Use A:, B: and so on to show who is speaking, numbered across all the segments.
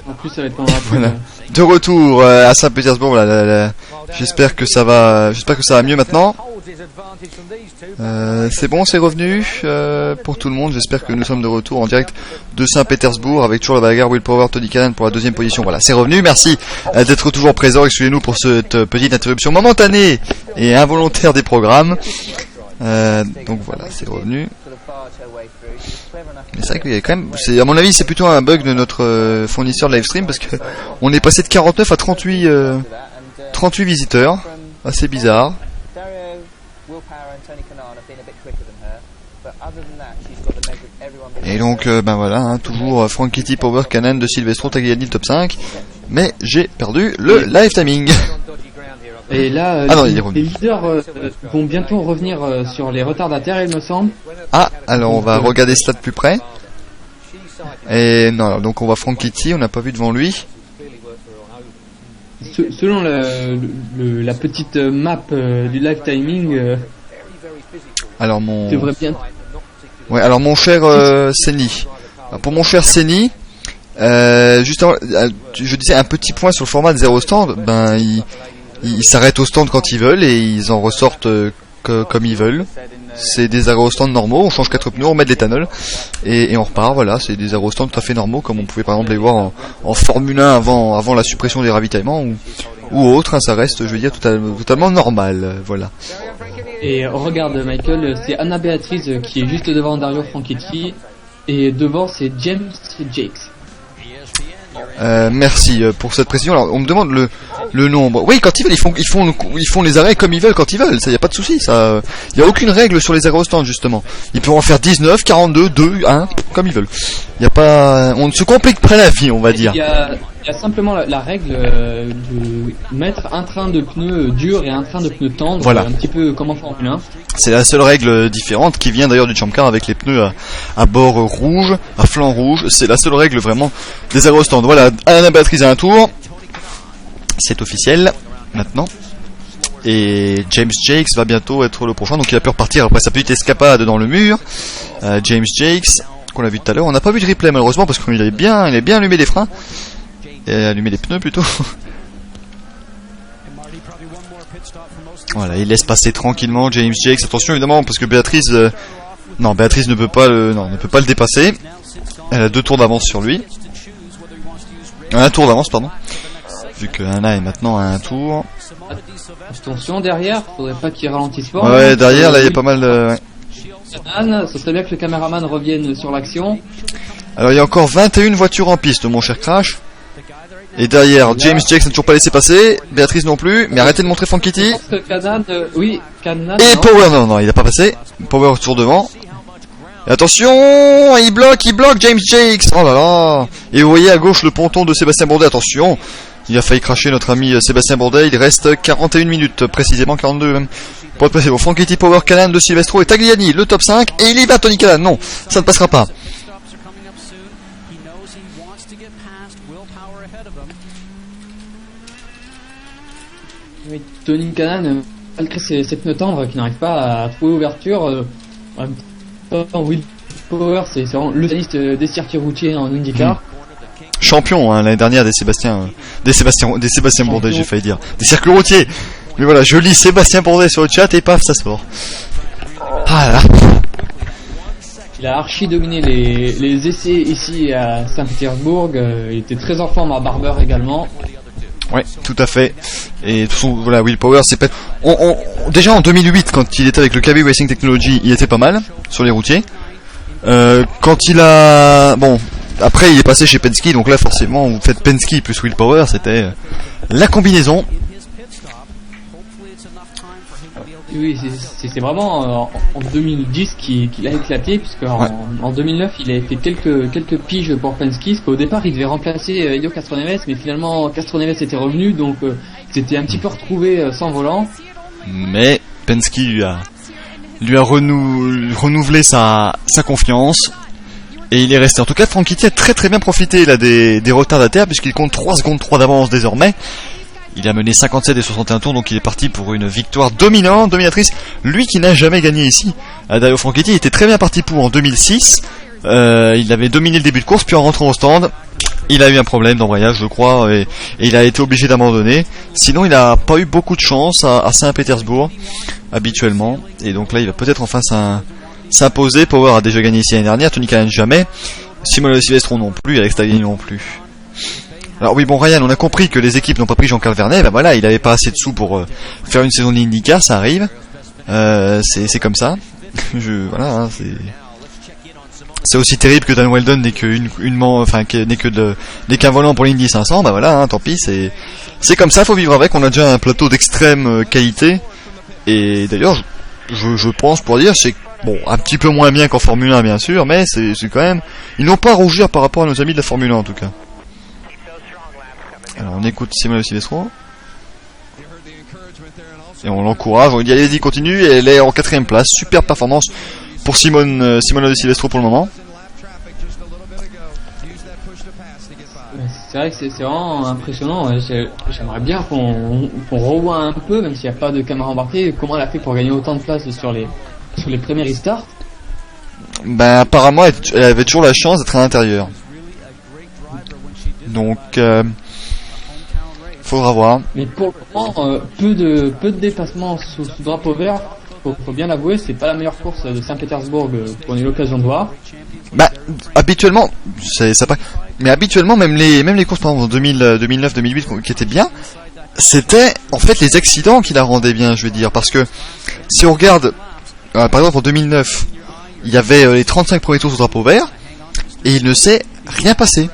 A: En plus, ça va être pendant la pub.
B: Voilà. De retour à Saint-Pétersbourg. J'espère que ça va mieux maintenant. C'est bon, c'est revenu pour tout le monde. J'espère que nous sommes de retour en direct de Saint-Pétersbourg avec toujours la bagarre Will Power, Tony Cannon pour la deuxième position. Voilà, c'est revenu. Merci d'être toujours présent. Excusez-nous pour cette petite interruption momentanée et involontaire des programmes. Donc voilà, c'est revenu. Mais c'est vrai qu'il y a quand même, à mon avis, c'est plutôt un bug de notre fournisseur de livestream parce que on est passé de 49 à 38 visiteurs. Assez bizarre. Et donc, voilà, toujours Frank Kitty, Power, Cannon, de Silvestro, Tagliani, le top 5. Mais j'ai perdu le live timing.
A: Et là, les leaders vont bientôt revenir sur les retardataires, il me semble.
B: Ah, alors on va regarder cela de plus près. Et non, alors, donc on voit Frank Kitty, on n'a pas vu devant lui.
A: Selon la petite map du live timing,
B: alors
A: devrait bien.
B: Ouais, alors mon cher Seni. Pour mon cher Seni, justement, je disais un petit point sur le format de 0 stand. Ils s'arrêtent au stand quand ils veulent et ils en ressortent comme ils veulent. C'est des aérostands normaux, on change 4 pneus, on met de l'éthanol et on repart. Voilà, c'est des aérostands tout à fait normaux comme on pouvait par exemple les voir en Formule 1 avant la suppression des ravitaillements ou autre, hein, ça reste, je veux dire, totalement normal. Voilà.
A: Et regarde Michael, c'est Anna Beatrice qui est juste devant Dario Franchitti et devant c'est James Jakes.
B: Merci pour cette précision. Alors on me demande le nombre. Oui, quand ils veulent, ils font les arrêts comme ils veulent quand ils veulent. Ça y a pas de souci. Ça, y a aucune règle sur les aérostands justement. Ils peuvent en faire 19, 42, 2, 1, comme ils veulent. Y a pas, on ne se complique pas la vie, on va dire.
A: Il y a simplement la règle de mettre un train de pneus dur et un train de pneus tendres,
B: voilà.
A: Un petit peu comme en Formule 1.
B: C'est la seule règle différente qui vient d'ailleurs du Champ Car avec les pneus à bord rouge, à flanc rouge. C'est la seule règle vraiment des aérostands. Voilà, Anna Beatrice à un tour. C'est officiel maintenant. Et James Jakes va bientôt être le prochain. Donc il a pu repartir après sa petite escapade dans le mur. James Jakes, qu'on a vu tout à l'heure. On n'a pas vu de replay malheureusement parce qu'il avait bien allumé les freins. Et allumé les pneus plutôt. Voilà, il laisse passer tranquillement James Jakes. Attention évidemment parce que Béatrice ne peut pas le dépasser. Elle a 2 tours d'avance sur lui. Un tour d'avance pardon. Vu que Anna est maintenant à un tour.
A: Attention derrière, faudrait pas qu'il ralentisse fort.
B: Ouais, derrière là il y a pas mal de...
A: Anne, ça serait bien que le caméraman revienne sur l'action.
B: Alors il y a encore 21 voitures en piste mon cher Crash. Et derrière, James Jakes n'a toujours pas laissé passer, Béatrice non plus, mais arrêtez de montrer Frank Kitty.
A: Cannon,
B: et non. Power, non, il a pas passé. Power toujours devant. Et attention, il bloque James Jakes. Oh là là. Et vous voyez à gauche le ponton de Sébastien Bourdet, attention. Il a failli cracher notre ami Sébastien Bourdet, il reste 41 minutes, précisément 42 même. Pour être précis, Frank Kitty, Power, Cannon, de Silvestro et Tagliani, le top 5, et il y va Tony Cannon, non, ça ne passera pas.
A: Oui, Tony Cannon, malgré ses pneus tendres qui n'arrivent pas à trouver ouverture, Will Power c'est vraiment le spécialiste des circuits routiers en IndyCar.
B: Champion l'année dernière des Sébastien Bourdet, j'ai failli dire des circuits routiers. Mais voilà, je lis Sébastien Bourdet sur le chat et paf, ça sort. Ah là.
A: Il a archi dominé les essais ici à Saint-Pétersbourg. Il était très en forme à Barber également.
B: Ouais, tout à fait. Et de toute façon, voilà, Will Power, c'est pas... déjà en 2008, quand il était avec le KB Racing Technology, il était pas mal sur les routiers. Quand il a... Bon, après il est passé chez Penske, donc là forcément, vous faites Penske plus Will Power, c'était la combinaison.
A: Oui, c'est vraiment en 2010 qu'il a éclaté, puisque en 2009 il a fait quelques piges pour Penske, parce qu'au départ il devait remplacer Helio Castroneves, mais finalement Castroneves était revenu, donc c'était un petit peu retrouvé sans volant. Mais
B: Penske lui a renouvelé sa confiance, et il est resté. En tout cas, Frank Kitty a très très bien profité là des retardataires, puisqu'il compte 3 secondes 3 d'avance désormais. Il a mené 57 et 61 tours, donc il est parti pour une victoire dominatrice. Lui qui n'a jamais gagné ici. Dario Franchitti était très bien parti pour en 2006. Il avait dominé le début de course, puis en rentrant au stand, il a eu un problème d'embrayage, je crois, et il a été obligé d'abandonner. Sinon, il a pas eu beaucoup de chance à Saint-Pétersbourg, habituellement. Et donc là, il va peut-être enfin s'imposer. Power a déjà gagné ici l'année dernière, Tony Kanaan jamais. Simone de Silvestro non plus, Alex Tagliani non plus. Alors oui, bon, Ryan, on a compris que les équipes n'ont pas pris Jean-Carl Vernet. Ben voilà, il avait pas assez de sous pour faire une saison d'IndyCar, ça arrive. C'est comme ça. Voilà, hein, c'est aussi terrible que Dan Weldon n'est qu'un volant pour l'Indy 500. Bah voilà, hein, tant pis, c'est comme ça, faut vivre avec. On a déjà un plateau d'extrême qualité. Et d'ailleurs, je pense pour dire, c'est bon, un petit peu moins bien qu'en Formule 1 bien sûr, mais c'est quand même, ils n'ont pas à rougir par rapport à nos amis de la Formule 1 en tout cas. Alors on écoute Simone Silvestro. Et on l'encourage, on dit allez-y, continue, et elle est en 4ème place. Super performance pour Simone de Silvestro pour le moment.
A: C'est vrai que c'est vraiment impressionnant. J'aimerais bien qu'on revoie un peu, même s'il n'y a pas de caméra embarquée, comment elle a fait pour gagner autant de place sur les premiers restarts.
B: Ben apparemment elle avait toujours la chance d'être à l'intérieur. Donc faudra voir.
A: Mais pour le moment, peu de dépassements sous drapeau vert. Faut bien l'avouer, c'est pas la meilleure course de Saint-Pétersbourg qu'on ait l'occasion de voir.
B: Bah habituellement, mais habituellement même les courses par exemple en 2009, 2008 qui étaient bien, c'était en fait les accidents qui la rendaient bien, je veux dire, parce que si on regarde par exemple en 2009, il y avait les 35 premiers tours sous drapeau vert et il ne s'est rien passé.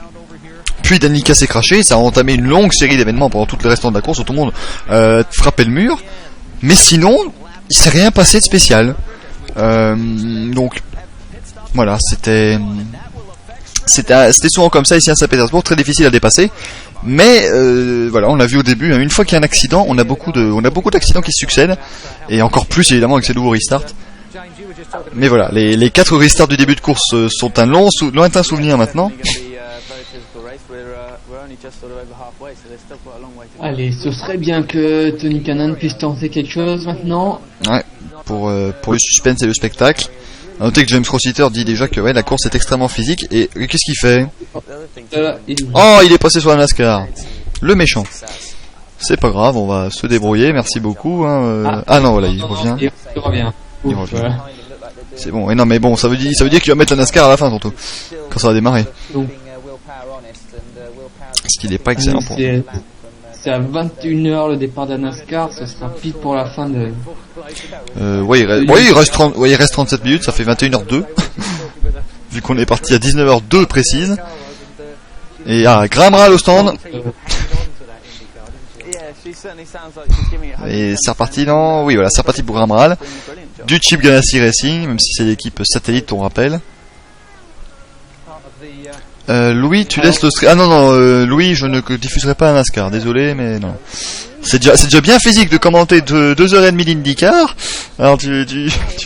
B: Puis Danica s'est craché, ça a entamé une longue série d'événements pendant tout le restant de la course où tout le monde frappait le mur. Mais sinon, il s'est rien passé de spécial. Donc voilà, c'était souvent comme ça ici à Saint-Pétersbourg, très difficile à dépasser. Mais voilà, on l'a vu au début, hein, une fois qu'il y a un accident, on a beaucoup d'accidents qui se succèdent, et encore plus évidemment avec ces nouveaux restarts. Mais voilà, les 4 restarts du début de course sont un lointain souvenir maintenant.
A: Allez, ce serait bien que Tony Kanaan puisse tenter quelque chose maintenant.
B: Ouais, pour le suspense et le spectacle. A noter que James Rossiter dit déjà que ouais, la course est extrêmement physique. Et qu'est-ce qu'il fait? Oh, il est passé sur la NASCAR. Le méchant. C'est pas grave, on va se débrouiller, merci beaucoup. Hein, non, voilà, il revient. Il revient. C'est bon, et non mais bon, ça veut dire qu'il va mettre la NASCAR à la fin surtout, quand ça va démarrer. Ce qui n'est pas excellent pour nous.
A: C'est à 21h le départ de la NASCAR, ce sera pile pour la fin de...
B: il reste 37 minutes, ça fait 21h02. Vu qu'on est parti à 19h02 précise. Et Graham Rahal au stand. Et c'est reparti, non? Oui, voilà, c'est reparti pour Graham Rahal. Du Chip Ganassi Racing, même si c'est l'équipe satellite, on rappelle. Louis, tu laisses le... Ah non, Louis, je ne diffuserai pas un NASCAR, désolé, mais non. C'est déjà bien physique de commenter 2h30 d'IndyCar. Alors tu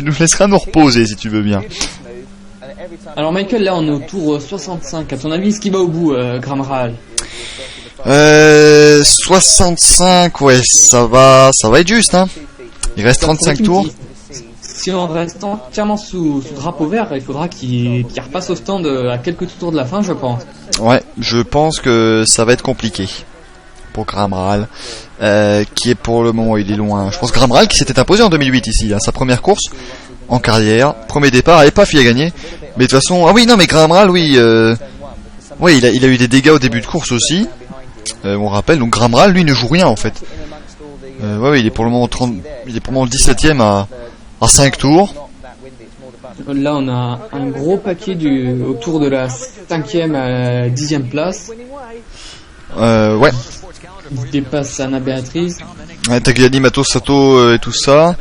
B: nous laisseras nous reposer si tu veux bien.
A: Alors Michael, là on est au tour 65. À ton avis, est-ce qu'il va au bout, Graham Rahal?
B: 65, ouais, ça va être juste, hein. Il reste 35 tours.
A: Si on reste entièrement sous drapeau vert, il faudra qu'il repasse au stand à quelques tours de la fin, je pense.
B: Ouais, je pense que ça va être compliqué pour Graham Rahal, qui est pour le moment, il est loin. Je pense Graham Rahal qui s'était imposé en 2008 ici, hein, sa première course en carrière, premier départ, et paf, il a gagné. Mais de toute façon, ah oui, non, mais Graham Rahal, oui, ouais, il a eu des dégâts au début de course aussi. On rappelle, donc Graham Rahal, lui, ne joue rien en fait. Ouais, il est pour le moment 17ème à 5 tours.
A: Là on a un gros paquet autour de la 5ème à 10ème place.
B: Ouais.
A: Il dépasse Anna Beatrice.
B: Ouais, Tagliani, Mato, Sato et tout ça.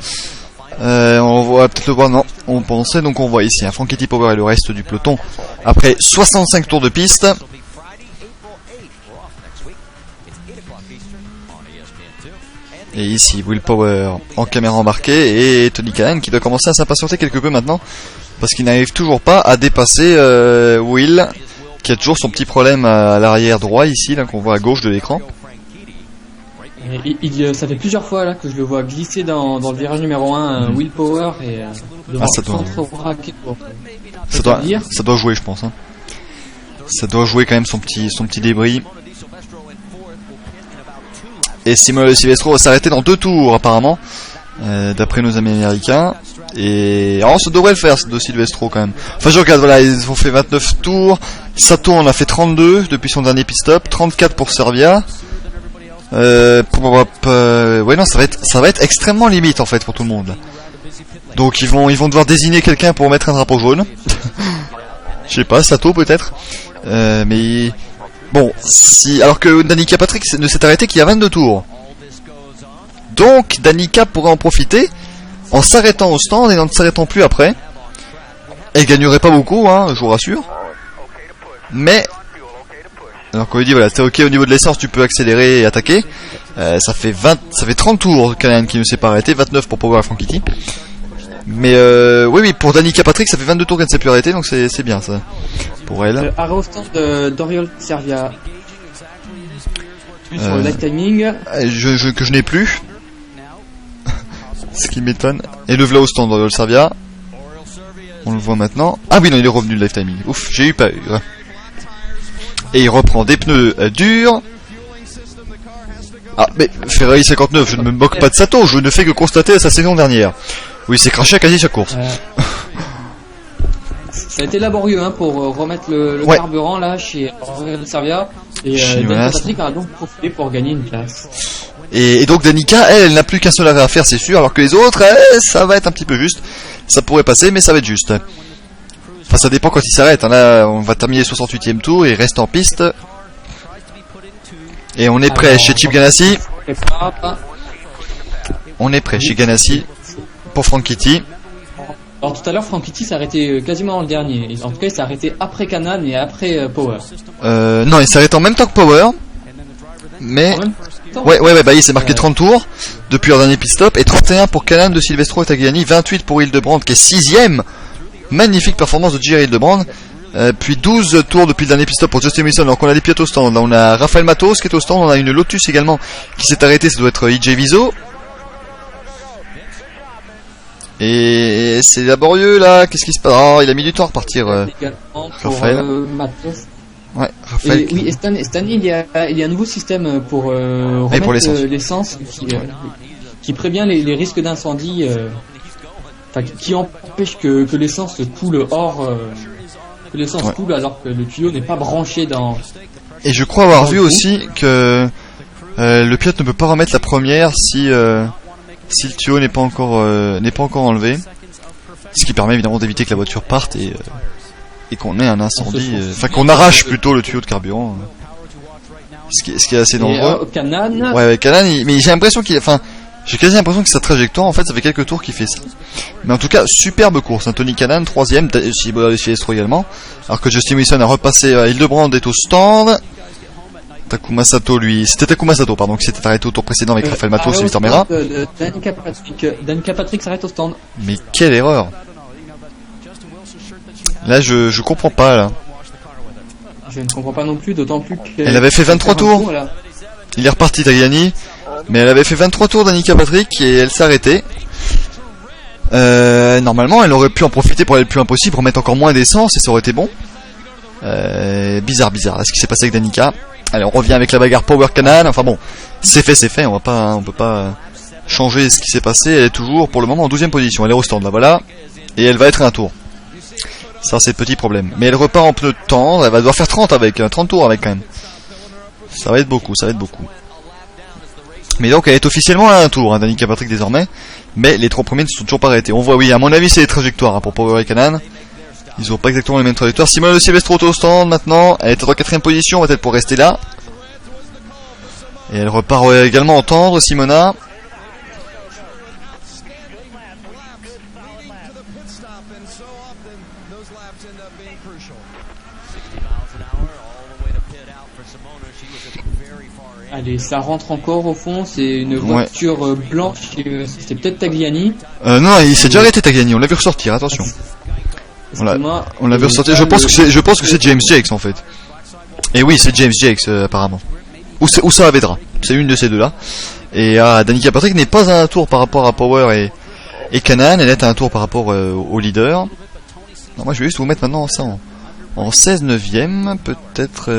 B: On voit peut-être le voir, non, on pensait, donc on voit ici un Frankie Power et le reste du peloton après 65 tours de piste. Et ici Will Power en caméra embarquée et Tony Kanaan qui doit commencer à s'impatienter quelque peu maintenant parce qu'il n'arrive toujours pas à dépasser Will, qui a toujours son petit problème à l'arrière droit ici, là qu'on voit à gauche de l'écran.
A: Ça fait plusieurs fois là que je le vois glisser dans le virage numéro 1, Will Power, et devant
B: ça doit... Ça doit jouer, je pense. Hein. Ça doit jouer quand même son petit débris. Et Simone Silvestro va s'arrêter dans 2 tours apparemment, d'après nos amis américains. Et alors, ça devrait le faire de Silvestro quand même. Enfin, je regarde, voilà, ils ont fait 29 tours. Sato en a fait 32 depuis son dernier pit-stop, 34 pour Servia. Ouais, non, ça va être extrêmement limite en fait pour tout le monde. Donc ils vont devoir désigner quelqu'un pour mettre un drapeau jaune. Je sais pas, Sato peut-être. Mais bon, alors que Danica Patrick ne s'est arrêté qu'il y a 22 tours. Donc Danica pourrait en profiter en s'arrêtant au stand et en ne s'arrêtant plus après. Elle gagnerait pas beaucoup, hein, je vous rassure. Mais alors qu'on lui dit voilà, c'est ok au niveau de l'essence, tu peux accélérer et attaquer. Ça fait 30 tours Canan qui ne s'est pas arrêté, 29 pour Power Frankity. Mais oui, pour Danica Patrick, ça fait 22 tours qu'elle ne s'est plus arrêtée, donc c'est bien ça pour elle.
A: Arrêt au stand d'Oriol Servia. Sur le light timing.
B: Que je n'ai plus. Ce qui m'étonne. Et le v'là au stand d'Oriol Servia. On le voit maintenant. Ah oui, non, il est revenu le live timing. Ouf, j'ai eu peur. Et il reprend des pneus durs. Ah, mais Ferrari 59, je ne me moque pas de Sato, je ne fais que constater sa saison dernière. Oui, c'est craché à quasi chaque course.
A: Ça a été laborieux hein, pour remettre le carburant là chez Servia. Et Danica Patrick a donc profité pour gagner une place.
B: Et donc Danica, elle n'a plus qu'un seul arrêt à faire, c'est sûr, alors que les autres, ça va être un petit peu juste. Ça pourrait passer, mais ça va être juste. Enfin, ça dépend quand il s'arrête. Hein. Là, on va terminer le 68e tour, il reste en piste. Et on est prêt chez Chip Ganassi. On est prêt chez Ganassi pour Frankity.
A: Alors tout à l'heure, Frankity s'est arrêté quasiment le dernier. En tout cas, il s'est arrêté après Canan et après Power.
B: Non, il s'est arrêté en même temps que Power. Mais ouais, bah il s'est marqué 30 tours depuis leur dernier pit stop et 31 pour Canan de Silvestro et Tagliani, 28 pour Hildebrand qui est 6ème. Magnifique performance de J.R. Hildebrand. Puis 12 tours depuis le dernier pit stop pour Justin Wilson. Alors qu'on a des pilotes au stand. Là on a Rafael Matos qui est au stand. On a une Lotus également qui s'est arrêtée. Ça doit être EJ Viso. Et c'est laborieux là. Qu'est-ce qui se passe? Oh, il a mis du temps à repartir. Rafael. Ouais, Rafael.
A: Et Stan, il y a un nouveau système pour remettre
B: pour
A: l'essence qui prévient les risques d'incendie. Qui empêche que l'essence coule hors. Que l'essence coule alors que le tuyau n'est pas branché dans.
B: Et je crois avoir vu aussi que le pilote ne peut pas remettre la première si le tuyau n'est pas encore enlevé, ce qui permet évidemment d'éviter que la voiture parte et qu'on ait un incendie, enfin qu'on arrache plutôt le tuyau de carburant, ce qui est assez dangereux.
A: Canan.
B: Ouais, Canan, mais j'ai l'impression j'ai quasi l'impression que sa trajectoire, en fait, ça fait quelques tours qu'il fait ça. Mais en tout cas, superbe course. Tony Canan, 3ème, Silvestro également. Alors que Justin Wilson a repassé, Hildebrand est au stand. Takuma Sato, c'était Takuma Sato, pardon, qui s'était arrêté au tour précédent avec Rafael Matos et Victor Mera.
A: Danica Patrick s'arrête au stand.
B: Mais quelle erreur! Là, je comprends pas, là.
A: Je ne comprends pas non plus, d'autant plus
B: Elle avait fait 23 tours. Il est reparti, Tagliani. Mais elle avait fait 23 tours Danica Patrick et elle s'est arrêtée. Normalement, elle aurait pu en profiter pour aller le plus impossible, remettre encore moins d'essence et ça aurait été bon. Bizarre, là, ce qui s'est passé avec Danica. Allez, on revient avec la bagarre Power Canan. Enfin bon, c'est fait. On peut pas changer ce qui s'est passé. Elle est toujours, pour le moment, en 12ème position. Elle est au stand, là, voilà. Et elle va être un tour. Ça, c'est le petit problème. Mais elle repart en pneu tendre. Elle va devoir faire 30 tours avec quand même. Ça va être beaucoup. Mais donc elle est officiellement à un tour, hein, Danica Patrick désormais. Mais les 3 premiers ne sont toujours pas arrêtés. On voit, oui, à mon avis c'est les trajectoires hein, pour Power et Canan. Ils ont pas exactement les mêmes trajectoires. Simone de Silvestro au stand maintenant. Elle est en 4ème position, peut-être pour rester là. Et elle repart également en tendre, Simona.
A: Allez, ça rentre encore au fond, c'est une voiture blanche, c'est peut-être Tagliani.
B: Non, il s'est déjà arrêté Tagliani, on l'a vu ressortir, attention. On l'a vu ressortir, je pense que c'est James Jakes en fait. Et oui, c'est James Jakes apparemment. Ou ça Vedra, c'est une de ces deux là. Et Danica Patrick n'est pas à un tour par rapport à Power et Canan, elle est à un tour par rapport au leader. Non, moi je vais juste vous mettre maintenant ça en 16 neuvième, peut-être...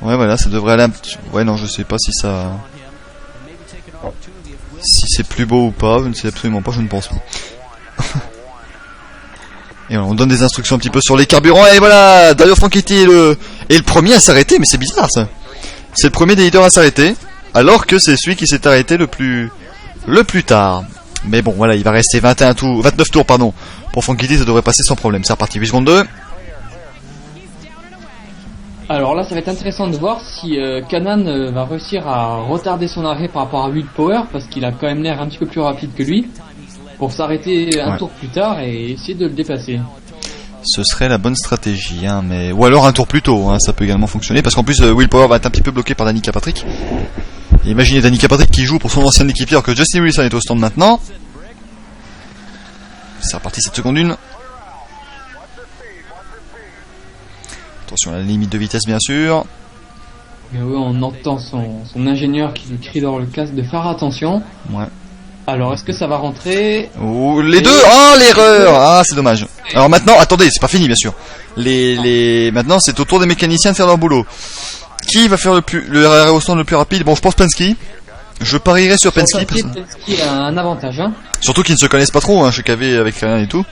B: Ouais, voilà, ça devrait aller un petit... Ouais, non, je sais pas si ça... Si c'est plus beau ou pas, je ne sais absolument pas, je ne pense pas. Et voilà, on donne des instructions un petit peu sur les carburants, et voilà, Dario Franchitti est le premier à s'arrêter, mais c'est bizarre ça. C'est le premier des leaders à s'arrêter, alors que c'est celui qui s'est arrêté le plus tard. Mais bon, voilà, il va rester 29 tours, pardon. Pour Franchitti, ça devrait passer sans problème. C'est reparti, 8 secondes 2.
A: Alors là, ça va être intéressant de voir si Kanan va réussir à retarder son arrêt par rapport à Will Power, parce qu'il a quand même l'air un petit peu plus rapide que lui, pour s'arrêter un tour plus tard et essayer de le dépasser.
B: Ce serait la bonne stratégie, hein, mais... Ou alors un tour plus tôt, hein, ça peut également fonctionner, parce qu'en plus, Will Power va être un petit peu bloqué par Danica Patrick. Et imaginez Danica Patrick qui joue pour son ancien équipier, alors que Justin Wilson est au stand maintenant. C'est reparti, 7 secondes 1. Attention à la limite de vitesse, bien sûr.
A: Mais oui, on entend son ingénieur qui lui crie dans le casque de faire attention.
B: Ouais.
A: Alors, est-ce que ça va rentrer?
B: Oh, les deux. Oh, l'erreur. Ah, c'est dommage. Alors maintenant, attendez, c'est pas fini, bien sûr. Maintenant, c'est au tour des mécaniciens de faire leur boulot. Qui va faire le arrêt au stand le plus rapide? Bon, je pense Penske. Je parierais sur Penske.
A: Penske a un avantage, hein.
B: Surtout qu'ils ne se connaissent pas trop, hein, chez KV avec Ryan et tout.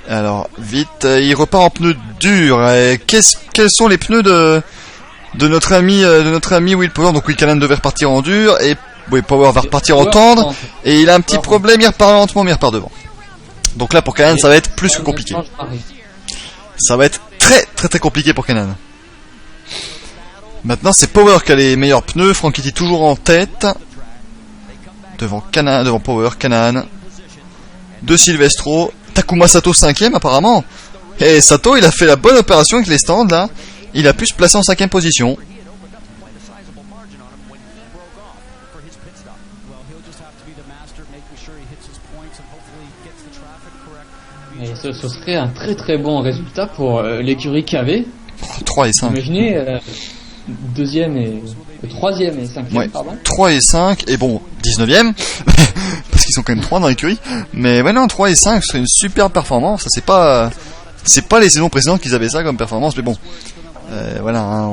B: Alors, vite, il repart en pneus durs. Quels sont les pneus de notre ami Will Power? Donc Will Cannon devait repartir en dur et Will Power va repartir en tendre. Et il a un petit problème, il repart lentement, mais il repart devant. Donc là, pour Cannon, ça va être plus que compliqué. Ça va être très très très compliqué pour Cannon. Maintenant, c'est Power qui a les meilleurs pneus. Franchitti toujours en tête. Devant Power, Cannon. De Silvestro. Takuma Sato 5ème apparemment. Et Sato, il a fait la bonne opération avec les stands là. Il a pu se placer en 5ème position.
A: Et ce serait un très très bon résultat pour l'écurie KV.
B: 3 et 5.
A: Imaginez, deuxième et... troisième et cinquième,
B: ouais,
A: pardon.
B: 3 et 5, et bon, 19ème, parce qu'ils sont quand même 3 dans l'écurie. Mais ouais, non, 3 et 5, ce serait une super performance. Ça, c'est pas les saisons précédentes qu'ils avaient ça comme performance, mais bon. Voilà, hein,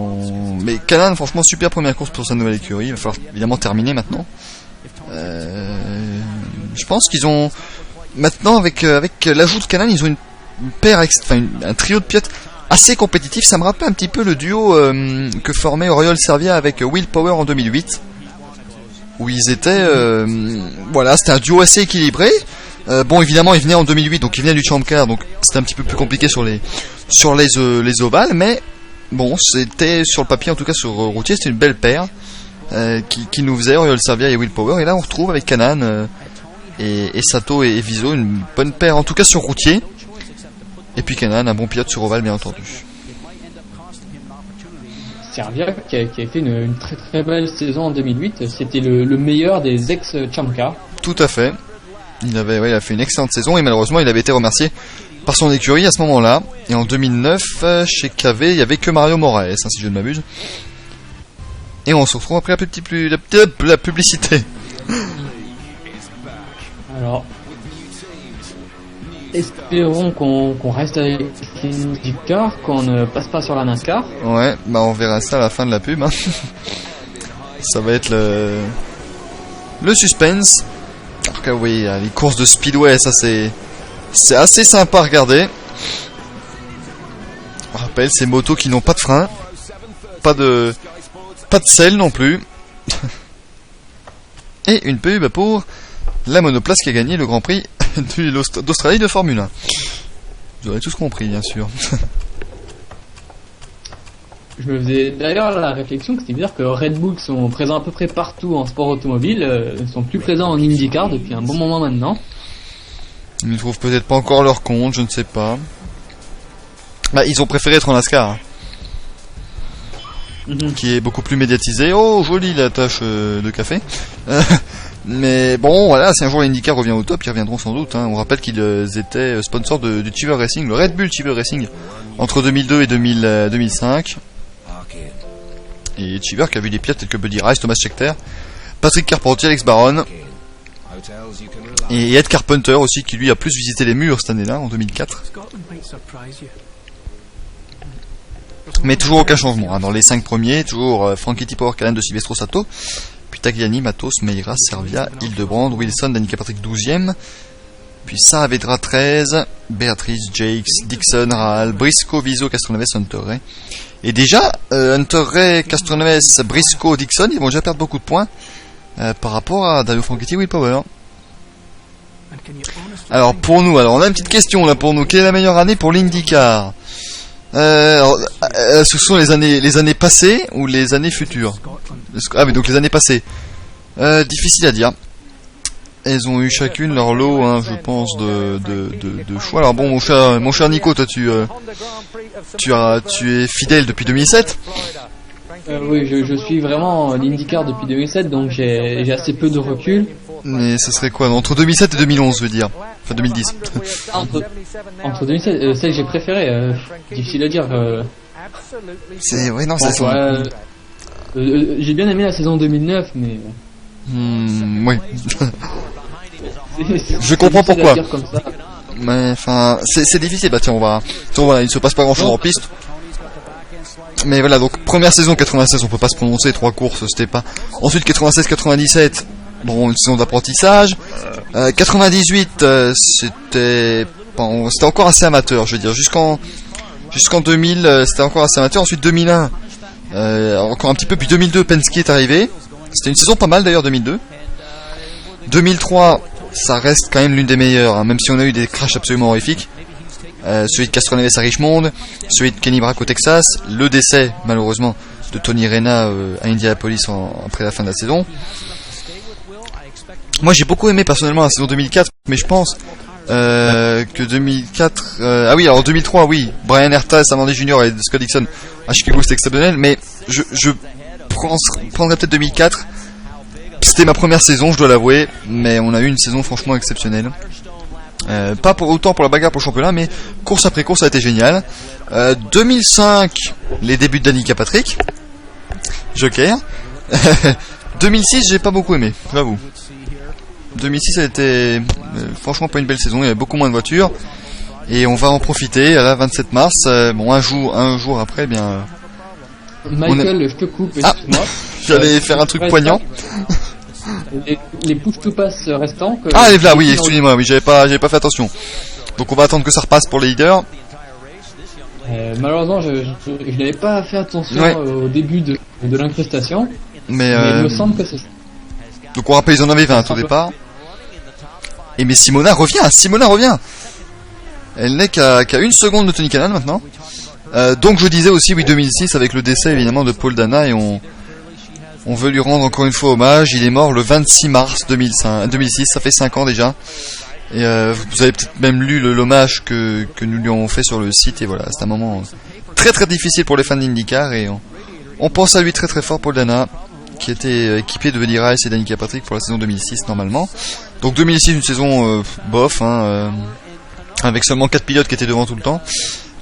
B: mais Cannon, franchement, super première course pour sa nouvelle écurie. Il va falloir évidemment terminer maintenant. Je pense qu'ils ont... Maintenant, avec l'ajout de Cannon, ils ont une paire, un trio de pilotes assez compétitif. Ça me rappelle un petit peu le duo que formait Oriol Servia avec Will Power en 2008, où ils étaient voilà, c'était un duo assez équilibré. Bon, évidemment, il venait en 2008, donc il venait du Champ Car, donc c'était un petit peu plus compliqué sur les ovales, mais bon, c'était sur le papier, en tout cas sur routier, c'était une belle paire qui nous faisait Oriol Servia et Will Power. Et là, on retrouve avec Cannon et Sato et Viso une bonne paire, en tout cas sur routier. Et puis Cannon, un bon pilote sur ovale, bien entendu.
A: Servia qui a fait une très très belle saison en 2008. C'était le meilleur des ex-Chamka.
B: Tout à fait. Il a fait une excellente saison et malheureusement il avait été remercié par son écurie à ce moment-là. Et en 2009, chez KV, il n'y avait que Mario Moraes, hein, si je ne m'abuse. Et on se retrouve après la publicité.
A: Alors... espérons qu'on reste avec l'IndyCar, qu'on ne passe pas sur la NASCAR.
B: Ouais, bah on verra ça à la fin de la pub. Hein. Ça va être le suspense. En tout cas, oui, les courses de speedway, ça c'est assez sympa à regarder. On rappelle ces motos qui n'ont pas de frein, pas de selle non plus. Et une pub pour la monoplace qui a gagné le Grand Prix d'Australie de Formule 1. Vous aurez tous compris, bien sûr.
A: Je me faisais d'ailleurs la réflexion que c'est bizarre que Red Bull sont présents à peu près partout en sport automobile, ne sont plus présents en IndyCar depuis un bon moment maintenant.
B: Ils ne trouvent peut-être pas encore leur compte, je ne sais pas. Bah, ils ont préféré être en NASCAR, qui est beaucoup plus médiatisé. Oh, jolie la tache de café. Mais bon, voilà, si un jour l'IndyCar revient au top, ils reviendront sans doute. Hein. On rappelle qu'ils étaient sponsors du Cheever Racing, le Red Bull Cheever Racing, entre 2002 et 2005. Et Cheever qui a vu des pilotes tels que Buddy Rice, Thomas Scheckter, Patrick Carpentier, Alex Baron. Et Ed Carpenter aussi, qui lui a plus visité les murs cette année-là, en 2004. Mais toujours aucun changement, hein. Dans les 5 premiers, toujours Frankie T. Power Callan de Silvestro Sato, puis Tagliani, Matos, Meira, Servia, Hildebrand, Wilson, Danica Patrick 12e, puis Saavedra 13, Beatrice, Jakes, Dixon, Rahal, Briscoe, Viso, Castroneves, Hunter Ray. Et déjà, Hunter Ray, Castroneves, Briscoe, Dixon, ils vont déjà perdre beaucoup de points par rapport à Dario Franchitti, Will Power. Alors pour nous, on a une petite question là pour nous. Quelle est la meilleure année pour l'IndyCar? Ce sont les années passées ou les années futures? Ah mais donc les années passées. Difficile à dire. Elles ont eu chacune leur lot, hein, je pense, de choix. Alors bon, mon cher Nico, toi tu es fidèle depuis 2007.
A: Oui, je suis vraiment l'IndyCar depuis 2007, donc j'ai assez peu de recul.
B: Mais ce serait quoi? Entre 2007 et 2011, je veux dire. Enfin 2010.
A: Entre 2007, celle que j'ai préférée, difficile à dire.
B: C'est ouais, non, c'est
A: j'ai bien aimé la saison 2009, mais.
B: Oui. Je comprends pourquoi. Mais enfin, c'est difficile. Bah tiens, voilà, il se passe pas grand chose en piste. Mais voilà, donc première saison 96, on peut pas se prononcer, 3 courses, c'était pas. Ensuite 96-97, bon, une saison d'apprentissage. 98, c'était encore assez amateur, je veux dire, jusqu'en 2000, c'était encore assez amateur. Ensuite 2001, encore un petit peu, puis 2002, Penske est arrivé. C'était une saison pas mal d'ailleurs, 2002. 2003, ça reste quand même l'une des meilleures, hein, même si on a eu des crashs absolument horrifiques. Celui de Castroneves à Richmond, celui de Kenny Brack au Texas, le décès malheureusement de Tony Rena à Indianapolis après la fin de la saison. Moi j'ai beaucoup aimé personnellement la saison 2004, mais je pense que 2004... ah oui, alors 2003, oui, Brian Herta, Sam Jr. et Scott Dixon à Chicago, c'était exceptionnel, mais je prendrais peut-être 2004. C'était ma première saison, je dois l'avouer, mais on a eu une saison franchement exceptionnelle. Pas autant pour la bagarre pour le championnat, mais course après course ça a été génial. 2005, les débuts de Danica Patrick, Joker. 2006, j'ai pas beaucoup aimé, j'avoue. 2006, ça a été franchement pas une belle saison, il y avait beaucoup moins de voitures. Et on va en profiter à la 27 mars. Bon, un jour après, eh bien.
A: Michael, je te coupe, excuse-moi.
B: J'allais faire un truc poignant.
A: Les push to pass restants.
B: Ah, les là, oui, excusez-moi, oui, j'avais pas fait attention. Donc on va attendre que ça repasse pour les leaders.
A: Malheureusement, je n'avais pas fait attention au début de l'incrustation.
B: Mais
A: il me semble que c'est ça.
B: Donc on rappelle, ils en avaient 20 au départ. Et mais Simona revient. Elle n'est qu'à 1 seconde de Tony Kanaan maintenant. Donc je disais aussi, oui, 2006 avec le décès évidemment de Paul Dana, et on veut lui rendre encore une fois hommage. Il est mort le 26 mars 2006, ça fait 5 ans déjà. Et vous avez peut-être même lu l'hommage que nous lui avons fait sur le site. Et voilà, c'est un moment très très difficile pour les fans d'IndyCar. Et on pense à lui très très fort, Paul Dana, qui était équipier de Buddy Rice et Danica Patrick pour la saison 2006 normalement. Donc 2006, une saison bof, avec seulement 4 pilotes qui étaient devant tout le temps.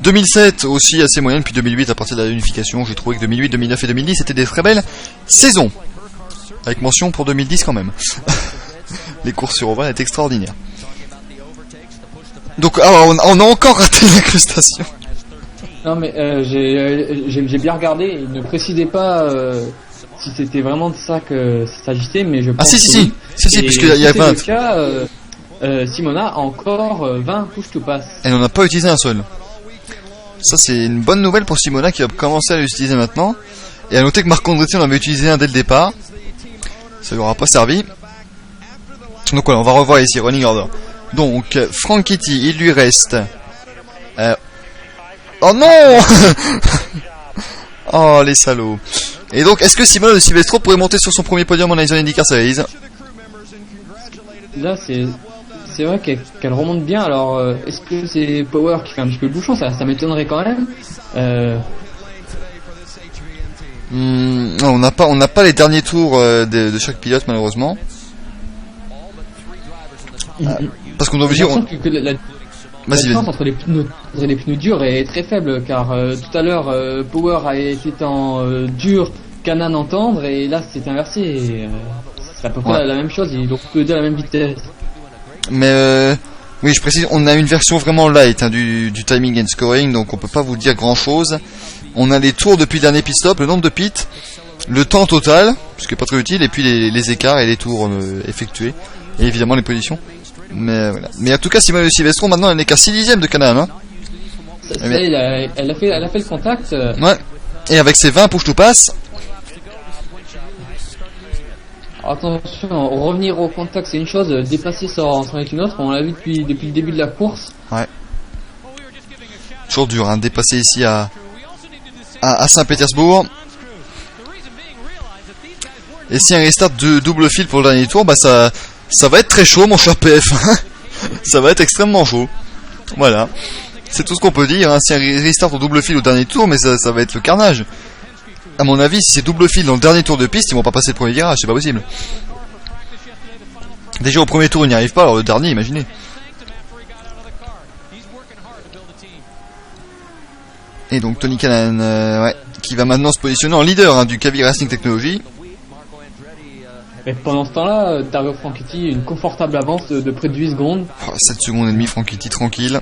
B: 2007 aussi assez moyenne, puis 2008 à partir de la unification, j'ai trouvé que 2008, 2009 et 2010 c'était des très belles saisons. Avec mention pour 2010 quand même. Les courses sur ovale étaient extraordinaires. Donc on a encore raté l'incrustation.
A: Non mais j'ai bien regardé, il ne précisait pas si c'était vraiment de ça que s'agissait, mais je pense
B: que si, puisqu'il y a 20.
A: Le cas, Simona a encore 20 push to pass.
B: Elle n'en a pas utilisé un seul. Ça c'est une bonne nouvelle pour Simona qui va commencer à l'utiliser maintenant. Et à noter que Marc Andretti en avait utilisé un dès le départ. Ça lui aura pas servi. Donc voilà, on va revoir ici running order. Donc Franchitti, il lui reste oh non. Oh les salauds. Et donc est-ce que Simona de Silvestro pourrait monter sur son premier podium en Arizona IndyCar Series?
A: Là c'est vrai qu'elle remonte bien. Alors est-ce que c'est Power qui fait un petit peu le bouchon? Ça m'étonnerait quand même.
B: Non, on n'a pas les derniers tours de chaque pilote malheureusement. Parce qu'on est obligé.
A: La différence entre les pneus durs est très faible, car tout à l'heure Power a été en dur, Kanaan en tendre, et là c'est inversé. C'est à peu près la même chose, ils ont tous les deux à la même vitesse.
B: Mais oui, je précise, on a une version vraiment light du timing and scoring, donc on peut pas vous dire grand chose. On a les tours depuis le dernier pit stop, le nombre de pits, le temps total, ce qui est pas très utile, et puis les écarts et les tours effectués, et évidemment les positions. Mais voilà. Mais en tout cas, Simone Silvestro maintenant elle n'est qu'à 6/10 de Canaan, hein.
A: Elle a fait le contact.
B: Ouais. Et avec ses 20 push to pass.
A: Attention, revenir au contact c'est une chose, dépasser ça en est une autre, on l'a vu depuis le début de la course.
B: Ouais. Toujours dur, hein, dépasser ici à Saint-Pétersbourg. Et si un restart de double fil pour le dernier tour, bah ça va être très chaud mon cher PF. Ça va être extrêmement chaud. Voilà. C'est tout ce qu'on peut dire, hein. Si un restart au double fil au dernier tour, mais ça va être le carnage. À mon avis, si c'est double fil dans le dernier tour de piste, ils vont pas passer le premier virage, c'est pas possible. Déjà au premier tour ils n'y arrivent pas, alors le dernier, imaginez. Et donc Tony Kanaan, qui va maintenant se positionner en leader du Kavi Racing Technology.
A: Et pendant ce temps-là, Dario Franchitti, une confortable avance de près de 8 secondes.
B: 7 secondes et demie, Franchitti tranquille.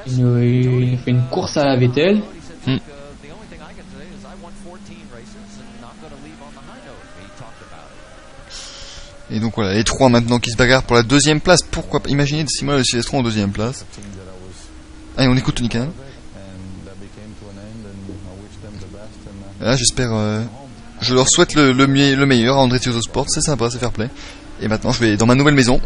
A: Il fait une course à la Vettel.
B: Et donc voilà, les trois maintenant qui se bagarrent pour la deuxième place. Pourquoi pas imaginer Simone Silvestro en deuxième place. Allez, on écoute Tony Kanaan. Là, j'espère... je leur souhaite le meilleur à Andretti Autosport. C'est sympa, c'est fair play. Et maintenant, je vais dans ma nouvelle maison.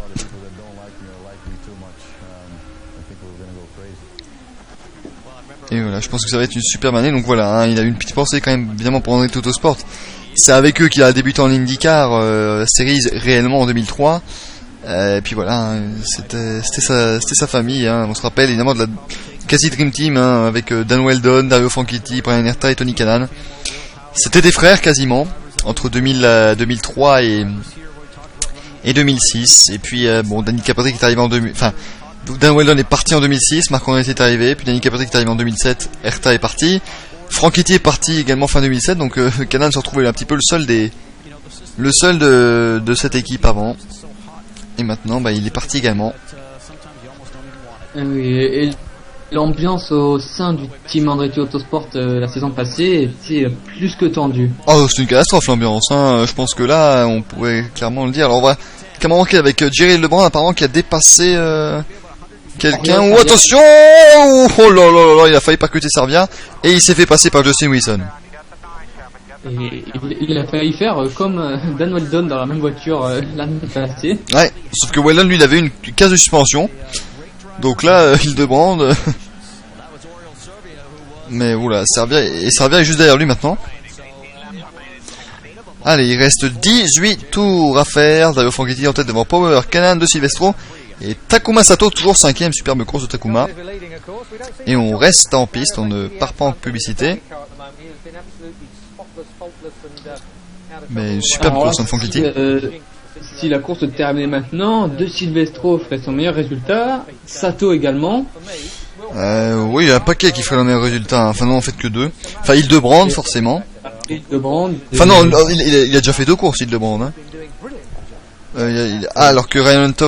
B: Et voilà, je pense que ça va être une superbe année. Donc voilà, hein, il a eu une petite pensée quand même, évidemment, pour Andretti Autosport. C'est avec eux qu'il a débuté en IndyCar Series réellement en 2003. Et puis voilà, hein, c'était sa famille. Hein. On se rappelle évidemment de la quasi Dream Team avec Dan Weldon, Dario Franchitti, Brian Herta et Tony Kanaan. C'était des frères quasiment entre 2003 et 2006. Et puis Danica Patrick est arrivé en 2000. Enfin, Dan Weldon est parti en 2006, Marc Andretti est arrivé, puis Danica Patrick est arrivé en 2007, Herta est parti. Franchitti est parti également fin 2007, donc Kanaan se retrouvait un petit peu le seul de cette équipe avant. Et maintenant, il est parti également.
A: Et l'ambiance au sein du team Andretti Autosport la saison passée était plus que tendue.
B: Oh, c'est une catastrophe l'ambiance. Hein. Je pense que là, on pourrait clairement le dire. Alors, on va carrément avec Jerry Lebrun, apparemment, qui a dépassé quelqu'un. Oh, attention! Oh là là là, il a failli percuter Servia et il s'est fait passer par Justin Wilson.
A: Et il a failli faire comme Dan Weldon dans la même voiture l'année passée.
B: Ouais, sauf que Weldon lui il avait une case de suspension. Donc là, Hildebrand. Mais oula, Servia est juste derrière lui maintenant. Allez, il reste 18 tours à faire. Dario Franchitti en tête devant Power, Kanaan de Silvestro. Et Takuma Sato, toujours 5ème, superbe course de Takuma. Et on reste en piste, on ne part pas en publicité. Mais une superbe course de Franchitti.
A: Si la course se terminait maintenant, De Silvestro ferait son meilleur résultat, Sato également.
B: Oui, il y a un paquet qui ferait le meilleur résultat. Enfin non, en fait que deux. Enfin, Hildebrand forcément.
A: Hildebrand.
B: Enfin non, il a déjà fait deux courses, Hildebrand. Hein. Alors que Ryan Hunter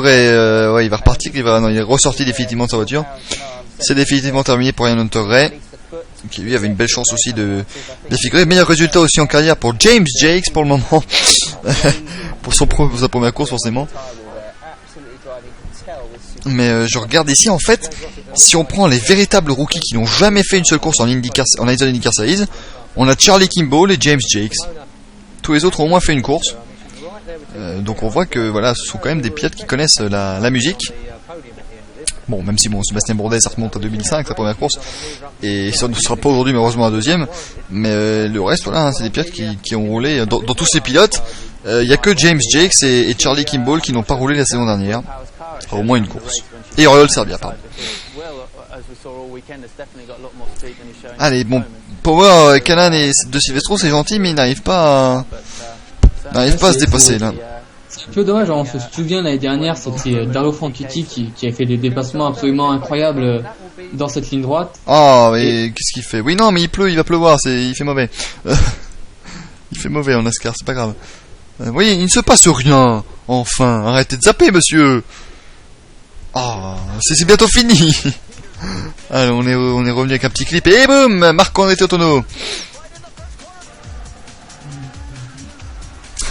B: il va repartir, il est ressorti définitivement de sa voiture. C'est définitivement terminé pour Ryan Hunter, qui lui avait une belle chance aussi de figurer. Meilleur résultat aussi en carrière pour James Jakes pour le moment. pour sa première course forcément. Mais je regarde ici en fait, si on prend les véritables rookies qui n'ont jamais fait une seule course en Arizona IndyCar Series, on a Charlie Kimball et James Jakes. Tous les autres ont au moins fait une course. Donc on voit que voilà, ce sont quand même des pilotes qui connaissent la musique. Bon, même si Sébastien Bourdais ça remonte à 2005 sa première course et ça ne sera pas aujourd'hui malheureusement la deuxième, mais le reste voilà, c'est des pilotes qui ont roulé dans tous ces pilotes. Il y a que James Jakes et Charlie Kimball qui n'ont pas roulé la saison dernière. Au moins une course. Et Oriol Servia, pardon. Allez, bon, Power, Kanaan et De Silvestro c'est gentil, mais ils n'arrivent pas à se dépasser là.
A: C'est un peu dommage, on se souvient l'année dernière, c'était Dario Franchitti qui a fait des dépassements absolument incroyables dans cette ligne droite.
B: Ah, mais qu'est-ce qu'il fait? Oui, non, mais il va pleuvoir, il fait mauvais. Il fait mauvais en NASCAR, c'est pas grave. Vous voyez, il ne se passe rien. Enfin, arrêtez de zapper, monsieur. Ah, c'est bientôt fini. Allez, on est revenu avec un petit clip et boum, Marc-André Théotonneau.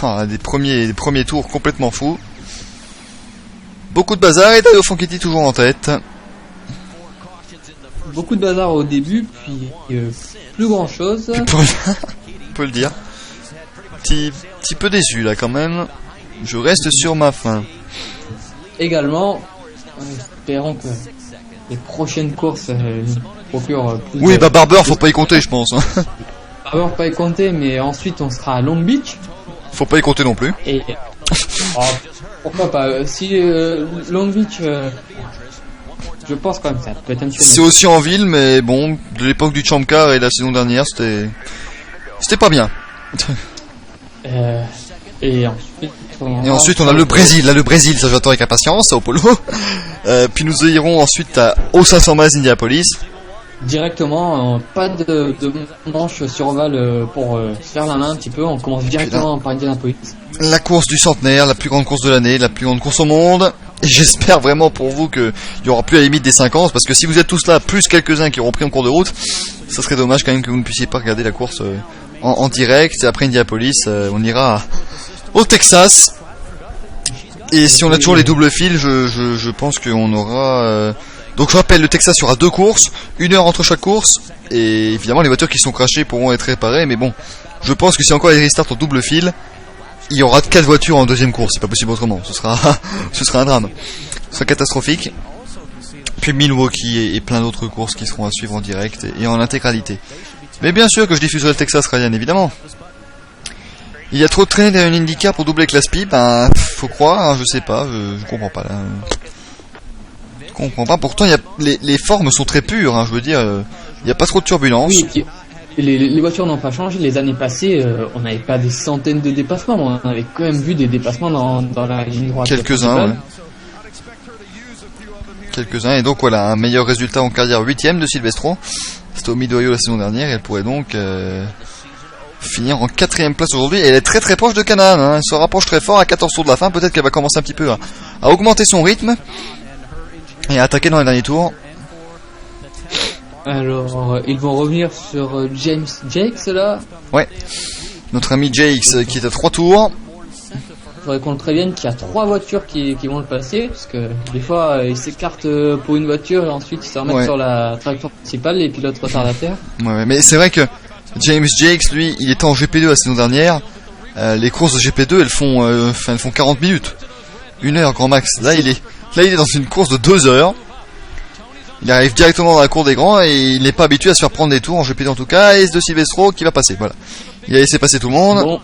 B: Ah, des premiers tours complètement fous. Beaucoup de bazar et Dario Franchitti toujours en tête.
A: Beaucoup de bazar au début, puis plus grand chose.
B: On peut le dire. Petit peu déçu là quand même. Je reste sur ma faim.
A: Également, espérons que les prochaines courses procurent plus.
B: Oui, bah Barber, faut pas y compter, je pense.
A: Barber, pas y compter, mais ensuite on sera à Long Beach.
B: Faut pas y compter non plus.
A: Et pourquoi pas si Long Beach, je pense quand même ça peut être un petit peu.
B: C'est aussi en ville, mais bon, de l'époque du Champ Car et la saison dernière, c'était pas bien.
A: Et ensuite
B: on a le Brésil. Là, le Brésil, ça j'attends avec impatience, Sao Paulo. Puis nous irons ensuite aux 500 miles Indianapolis.
A: Directement, pas de manche sur ovale pour se faire la main un petit peu. On commence directement par Indianapolis.
B: La course du centenaire, la plus grande course de l'année, la plus grande course au monde. Et j'espère vraiment pour vous qu'il y aura plus la limite des 50, parce que si vous êtes tous là, plus quelques-uns qui auront pris en cours de route, ça serait dommage quand même que vous ne puissiez pas regarder la course en direct. Et après Indianapolis, on ira au Texas. Et si on a toujours les doubles fils, je pense qu'on aura... Donc je rappelle, le Texas, il y aura 2 courses, 1 heure entre chaque course, et évidemment les voitures qui sont crashées pourront être réparées, mais bon, je pense que si encore les restarts en double fil, il y aura 4 voitures en deuxième course, c'est pas possible autrement, ce sera un drame, ce sera catastrophique. Puis Milwaukee et plein d'autres courses qui seront à suivre en direct et en intégralité. Mais bien sûr que je diffuserai le Texas, Ryan, évidemment. Il y a trop de traînées derrière une IndyCar pour doubler Class P, ben faut croire, hein, je sais pas, je comprends pas là. Je comprends pas, pourtant les formes sont très pures, hein, je veux dire, il y a pas trop de turbulences.
A: Oui, les voitures n'ont pas changé, les années passées, on n'avait pas des centaines de dépassements, on avait quand même vu des dépassements dans la ligne droite.
B: Quelques-uns, ouais. Quelques-uns, et donc voilà, un meilleur résultat en carrière 8ème de Silvestro. C'était au Mid-Ohio la saison dernière, et elle pourrait donc finir en 4ème place aujourd'hui, et elle est très très proche de Canaan, hein. Elle se rapproche très fort à 14 tours de la fin, peut-être qu'elle va commencer un petit peu à augmenter son rythme, et à attaquer dans les derniers tours.
A: Alors, ils vont revenir sur James Jakes là.
B: Ouais, notre ami Jakes qui est à 3 tours.
A: Il faudrait qu'on le prévienne qu'il y a 3 voitures qui vont le passer, parce que des fois il s'écarte pour une voiture et ensuite il se remet sur la trajectoire principale et pilote retardataire.
B: Ouais, mais c'est vrai que James Jakes, lui, il était en GP2 la saison dernière. Les courses de GP2 elles font 40 minutes, 1 heure grand max. Là il est dans une course de 2 heures. Il arrive directement dans la cour des grands et il n'est pas habitué à se faire prendre des tours en GP2 en tout cas. Et de Silvestro qui va passer, voilà. Il a laissé passer tout le monde.
A: Bon.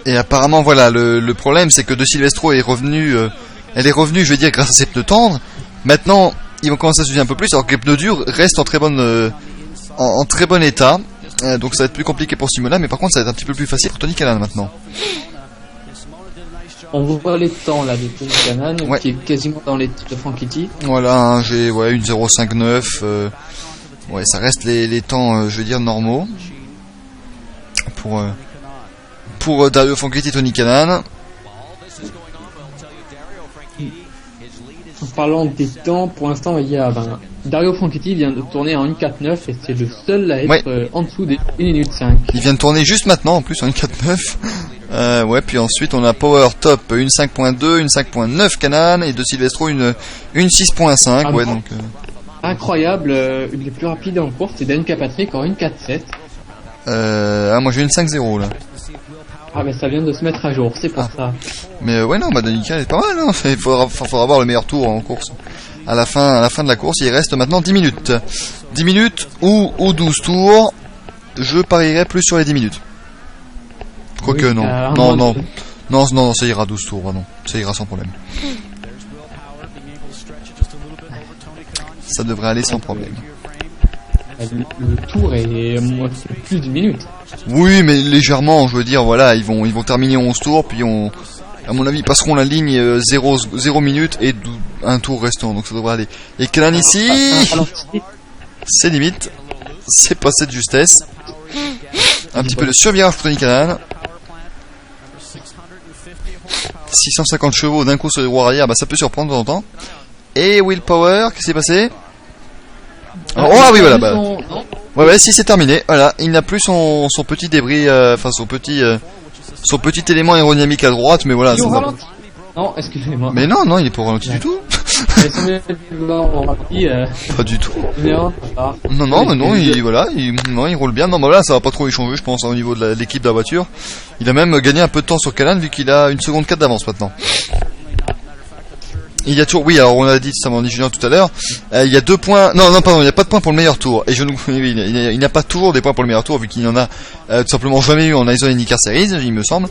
B: Et apparemment voilà, le problème c'est que De Silvestro est revenu, elle est revenue, je vais dire, grâce à ses pneus tendres. Maintenant ils vont commencer à s'user un peu plus, alors que les pneus durs restent en très bon état. Donc ça va être plus compliqué pour Simola, mais par contre ça va être un petit peu plus facile pour Tony Kanaan maintenant.
A: On voit les temps là de Tony Kanaan, qui est quasiment dans les de Franchitti. Voilà,
B: hein, j'ai une 0,59. Ouais, ça reste les temps, je veux dire, normaux pour Dario Franchitti et Tony Kanaan.
A: En parlant des temps, pour l'instant il y a Dario Franchitti vient de tourner en 1.49 et c'est le seul à être en dessous des 1 minute 5.
B: Il vient de tourner juste maintenant en plus en 1.49. Ouais, puis ensuite on a Power Top 1.5.2, 1.5.9 Kanaan et De Silvestro une 6.5. Ouais, donc
A: incroyable, une des plus rapides en course, c'est Dan Patrick en 1.4.7.
B: Moi j'ai une 5.0 là.
A: Ah mais ça vient de se mettre à jour, c'est pour ça.
B: Mais ouais non, Danica est pas mal, hein. Il faudra avoir le meilleur tour en course. À la fin de la course, il reste maintenant 10 minutes. 10 minutes ou 12 tours. Je parierais plus sur les 10 minutes. Quoique non, ça ira 12 tours, non. Ça ira sans problème. Ça devrait aller sans problème.
A: Le tour est plus d'une minute.
B: Oui, mais légèrement, je veux dire, voilà, ils vont terminer 11 tours, puis à mon avis, ils passeront la ligne 0 minutes et un tour restant, donc ça devrait aller. Et Canan ici, c'est limite, c'est passé de justesse. Un petit peu de survirage pour Tony Canan. 650 chevaux d'un coup sur les roues arrière, bah ça peut surprendre de temps en temps. Et Willpower, qu'est-ce qui s'est passé? Oh ah oui voilà, bah ouais si c'est terminé, voilà, il n'a plus son petit débris, enfin son petit élément aérodynamique à droite, mais voilà.
A: Non, excusez-moi.
B: Mais non, il est pas ralenti du tout. Pas du tout. Non, il roule bien. Non, bah là, ça va pas trop y changer, je pense, au niveau de l'équipe de la voiture. Il a même gagné un peu de temps sur Canan, vu qu'il a 1 seconde 4 d'avance maintenant. Il y a toujours, oui, alors on a dit ça dit Julien tout à l'heure, il y a 2 points, pardon, il n'y a pas de points pour le meilleur tour, et il n'y a pas toujours des points pour le meilleur tour, vu qu'il n'y en a tout simplement jamais eu en Arizona IndyCar Series, il me semble.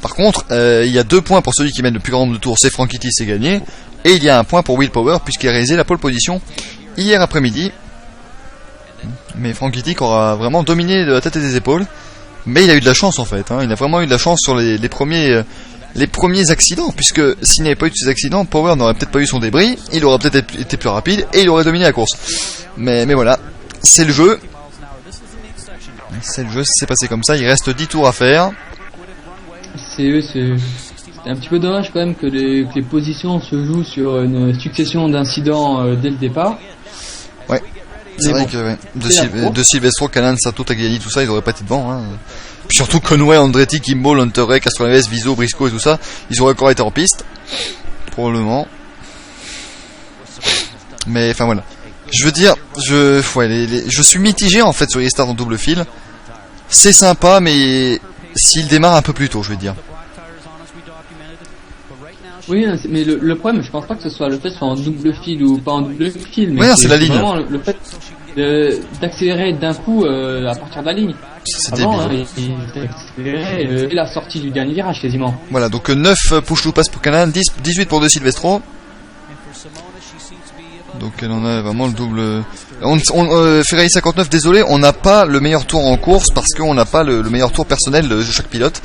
B: Par contre, il y a 2 points pour celui qui mène le plus grand nombre de tours, c'est Franchitti, c'est gagné, et il y a 1 point pour Willpower, puisqu'il a réalisé la pole position hier après-midi. Mais Franchitti aura vraiment dominé de la tête et des épaules, mais il a eu de la chance en fait, hein. Il a vraiment eu de la chance sur les premiers accidents, puisque s'il n'avait pas eu de ces accidents, Power n'aurait peut-être pas eu son débris, il aurait peut-être été plus rapide et il aurait dominé la course. Mais voilà, c'est le jeu. C'est passé comme ça, il reste 10 tours à faire.
A: C'est un petit peu dommage quand même que les positions se jouent sur une succession d'incidents dès le départ.
B: Ouais, c'est vrai que de Silvestro, Canan, Sato, Tagliani, tout ça, ils auraient pas été devant, hein. Puis surtout Conway, Andretti, Kimball, Hunter-Reay, Castroneves, Viso, Briscoe et tout ça, ils auraient encore été en piste, probablement. Mais enfin voilà. Je veux dire, je suis mitigé en fait sur les starts en double fil. C'est sympa, mais s'il démarre un peu plus tôt, je veux dire.
A: Oui, mais le problème, je pense pas que ce soit le fait que ce soit en double fil ou pas en double fil, mais
B: oui, c'est la ligne.
A: Vraiment le fait d'accélérer d'un coup à partir de la ligne.
B: C'est débile.
A: Il accéléré la sortie du dernier virage quasiment.
B: Voilà, donc 9 push to pass pour Canan, 18 pour De Silvestro. Donc elle en a vraiment le double. Ferrari 59, désolé, on n'a pas le meilleur tour en course parce qu'on n'a pas le meilleur tour personnel de chaque pilote.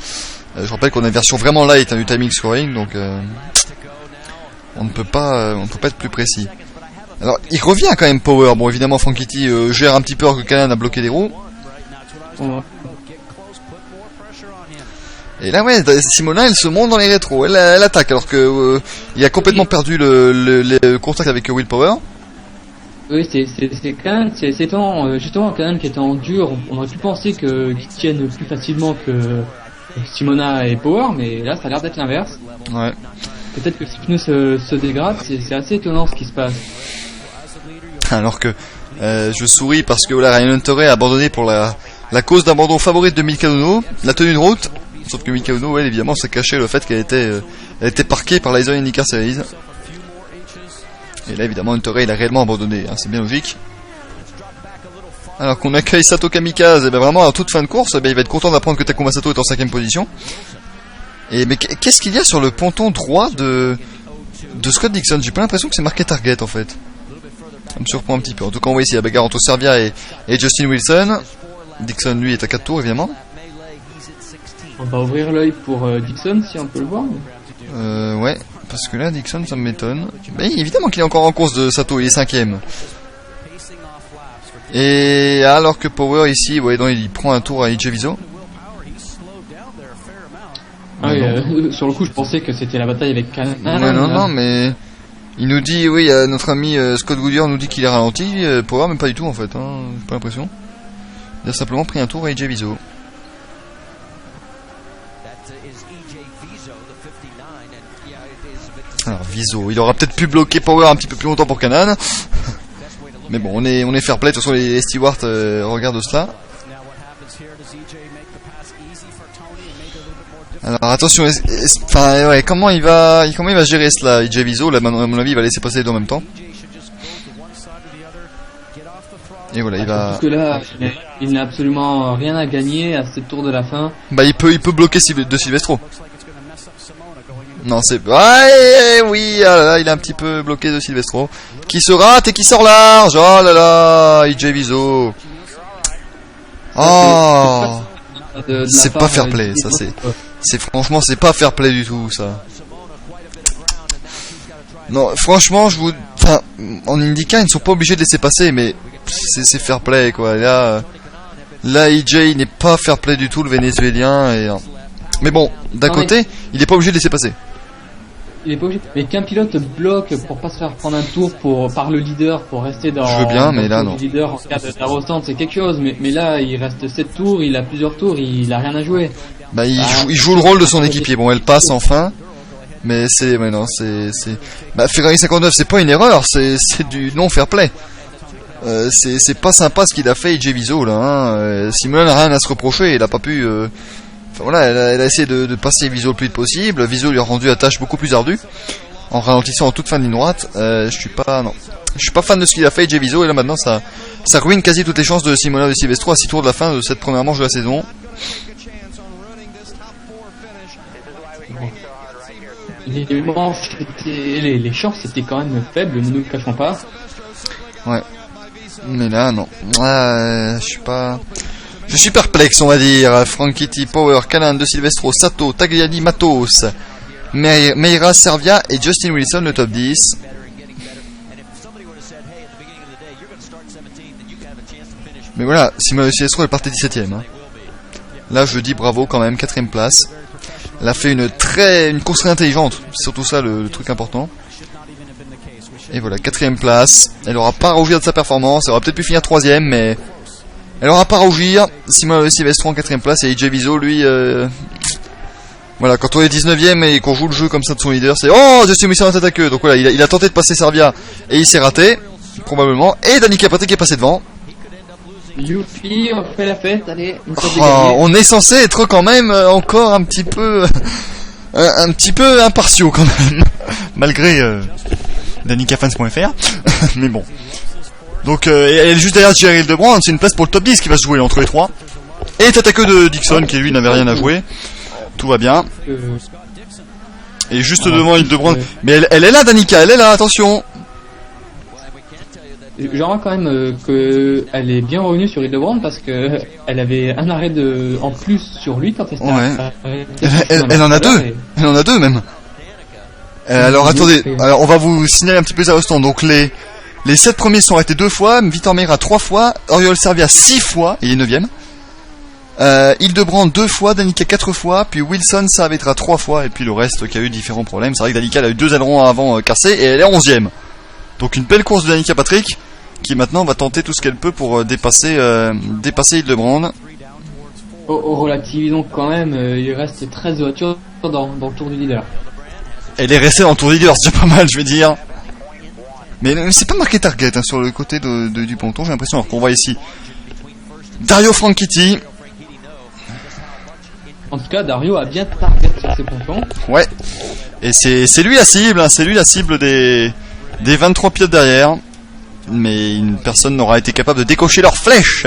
B: Je rappelle qu'on a une version vraiment light du timing scoring, donc on ne peut pas être plus précis. Alors il revient quand même Power. Bon, évidemment Franchitti gère un petit peu que Canan a bloqué les roues. Et là ouais, Simona elle se monte dans les rétros, elle attaque alors que il a complètement perdu le contact avec Willpower.
A: Oui, c'est Canan, c'est étonnant, justement Canan qui était en dur, on aurait pu penser qu'il tienne plus facilement que Simona et Power, mais là ça a l'air d'être l'inverse. Ouais. Peut-être que les pneus se dégradent, c'est assez étonnant ce qui se passe.
B: Alors que je souris parce que voilà, Ryan Hunter-Reay a abandonné pour la cause d'abandon favorite de Milka Uno, la tenue de route. Sauf que Milka Uno, évidemment, ça cachait le fait qu'elle était parquée par la Arizona IndyCar Series. Et là, évidemment, Hunter-Reay, il a réellement abandonné, hein, c'est bien logique. Alors qu'on accueille Sato Kamikaze, et bien vraiment, à toute fin de course, il va être content d'apprendre que Takuma Sato est en 5ème position. Mais qu'est-ce qu'il y a sur le ponton droit de Scott Dixon? J'ai pas l'impression que c'est marqué Target, en fait. Ça me surprend un petit peu. En tout cas, on voit ici la bagarre entre Servia et Justin Wilson. Dixon, lui, est à 4 tours, évidemment.
A: On va ouvrir l'œil pour Dixon, si on peut le voir.
B: Ouais, parce que là, Dixon, ça m'étonne. Mais évidemment qu'il est encore en course de Sato, il est 5ème. Et alors que Power, ici, ouais, donc, il prend un tour à AJ Viso.
A: Ah oui, sur le coup, je pensais que c'était la bataille avec Canan.
B: Non, mais... Il nous dit, oui, notre ami Scott Goodyear nous dit qu'il est ralenti, Power, mais pas du tout en fait, hein, j'ai pas l'impression. Il a simplement pris un tour à AJ Viso. Alors Viso, il aura peut-être pu bloquer Power un petit peu plus longtemps pour Canan. Mais bon, on est fair play, de toute façon les stewards regardent cela. Alors attention, enfin ouais, comment il va gérer cela, AJ Viso? Là, à mon avis, il va laisser passer les deux en même temps. Et voilà, il va.
A: Parce que là, il n'a absolument rien à gagner à ce tour de la fin.
B: Bah, il peut bloquer de Silvestro. Non, c'est ouais, oui, ah là, il a un petit peu bloqué de Silvestro, qui se rate et qui sort large. Oh là là, AJ Viso. Oh, c'est pas fair play, ça c'est franchement c'est pas fair play du tout ça. Non, franchement, enfin, en IndyCar, ils ne sont pas obligés de laisser passer, mais c'est fair play, quoi. Là, EJ n'est pas fair play du tout, le Vénézuélien. Mais bon, d'un côté, il n'est pas obligé de laisser passer.
A: Il est pas obligé. Mais qu'un pilote bloque pour pas se faire prendre un tour par le leader pour rester dans.
B: Je veux bien, mais là, non.
A: Le leader en cas d'aérostand, c'est quelque chose. Mais là, il reste 7 tours, il a plusieurs tours, il a rien à jouer.
B: Bah, il joue le rôle de son équipier. Bon, elle passe enfin. Mais bah, Ferrari 59, c'est pas une erreur, c'est du non fair play. C'est pas sympa ce qu'il a fait, EJ Viso, là, hein. Simola n'a rien à se reprocher, il a pas pu, enfin voilà, elle a essayé de passer Viso le plus vite possible. Viso lui a rendu la tâche beaucoup plus ardue, en ralentissant en toute fin de ligne droite. Je suis pas fan de ce qu'il a fait, EJ Viso, et là maintenant ça ruine quasi toutes les chances de Simola de Silvestro à 6 tours de la fin de cette première manche de la saison.
A: Les chances étaient quand même faibles, ne nous le cachons pas.
B: Ouais. Mais là, non. Je suis perplexe, on va dire. Franchitti, Power, Canan, De Silvestro, Sato, Tagliani, Matos, Meira, Servia et Justin Wilson, le top 10. Mais voilà, Simon De Silvestro est parti 17ème. Hein. Là, je dis bravo quand même, 4ème place. Elle a fait une course très intelligente, c'est surtout ça le truc important. Et voilà, 4ème place. Elle aura pas à rougir de sa performance, elle aura peut-être pu finir 3ème, mais elle aura pas à rougir. Simon Silvestro en 4ème place et EJ Viso, lui, voilà, quand on est 19ème et qu'on joue le jeu comme ça de son leader, c'est oh, Justin Wilson en tête à queue. Donc voilà, il a tenté de passer Servia et il s'est raté, probablement. Et Danica Patrick est passé devant.
A: Youpi, on fait la fête, allez.
B: On est censé être quand même encore un petit peu impartiaux quand même, malgré danicafans.fr. Mais bon. Donc elle est juste derrière Thierry Hildebrand, c'est une place pour le top 10 qui va se jouer entre les trois. Et tête à queue de Dixon qui lui n'avait rien à jouer. Tout va bien. Et juste devant Hildebrand. Mais elle est là, Danica, elle est là, attention.
A: Je remarque quand même qu'elle est bien revenue sur Hildebrand parce que elle avait un arrêt en plus sur lui quand elle s'était.
B: Ouais. Elle en a deux. Elle en a deux même. Alors attendez, alors on va vous signaler un petit peu ça au stand. Donc les 7 premiers sont arrêtés 2 fois, Vitor Meira 3 fois, Oriol Servia 6 fois, et il est 9ème. Hildebrand 2 fois, Danica 4 fois, puis Wilson Saavedra 3 fois, et puis le reste qui a eu différents problèmes. C'est vrai que Danica elle a eu 2 ailerons avant cassés et elle est 11ème. Donc une belle course de Danica Patrick qui maintenant va tenter tout ce qu'elle peut pour dépasser Hildebrand.
A: Relativisons quand même, il reste 13 voitures dans le tour du leader.
B: Elle est restée dans le tour du leader, c'est déjà pas mal, je vais dire. Mais c'est pas marqué target hein, sur le côté du ponton, j'ai l'impression, alors qu'on voit ici Dario Franchitti.
A: En tout cas, Dario a bien target sur ses pontons.
B: Ouais, et c'est lui la cible, hein, c'est lui la cible des 23 pilotes derrière. Mais personne n'aura été capable de décocher leur flèche